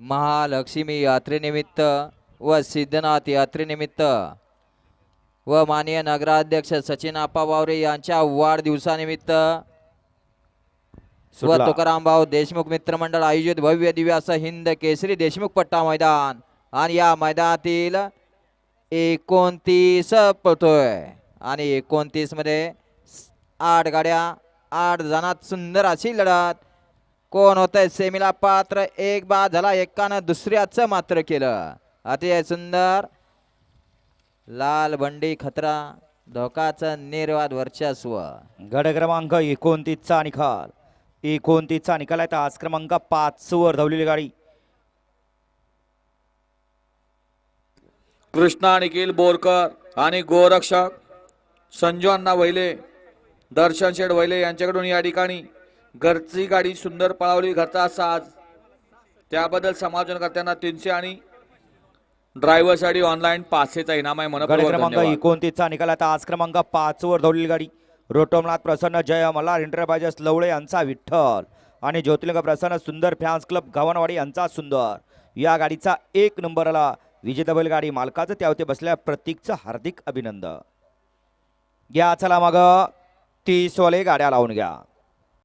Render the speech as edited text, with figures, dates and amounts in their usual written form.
महालक्ष्मी यात्रेनिमित्त व सिद्धनाथ यात्रेनिमित्त व माननीय नगराध्यक्ष सचिन आप्पा वावरे यांच्या वाढदिवसानिमित्त व तुकाराम भाऊ देशमुख मित्रमंडळ आयोजित भव्य दिव्य असं हिंद केसरी देशमुख पट्टा मैदान आणि या मैदानातील 29 पळतोय आणि 29 मध्ये 8 गाड्या 8 जणात सुंदर अशी लढत. कोण होतंय सेमीला पात्र? एक बाद झाला, एकानं दुसऱ्याचं मात्र केलं. अतिशय सुंदर लाल बंडी खतरा धोकाचं निर्वाद वर्चस्व. गड क्रमांक 29 चा निकाल 29 चा निकाल आहे. आज क्रमांक 5 वर धावलेली गाडी कृष्णा निखिल बोरकर आणि गोरक्षक संजू अण्णा वैले दर्शन शेठ वैले यांच्याकडून या ठिकाणी घरची गाडी सुंदर पळावली, घरचा साज, त्याबद्दल समालोचनकर्त्यांना 300 आणि ड्रायव्हरसाठी ऑनलाईन 500चा इनाम आहे. गड क्रमांक 29 चा निकाल आहे. आज क्रमांक 5 वर धावलेली गाडी रोटोमनाथ प्रसन्न जय मल्हार एंटरप्राइजेस लवळे यांचा विठ्ठल आणि ज्योतिर्लिंग प्रसन्न सुंदर फॅन्स क्लब गव्हाणवाडी यांचा सुंदर. या गाडीचा 1 नंबरला विजेता बैलगाडी मालकाचं त्यावरती बसल्या प्रतीकचं हार्दिक अभिनंदन. घ्या चला मग 30 वाले गाड्या लावून घ्या.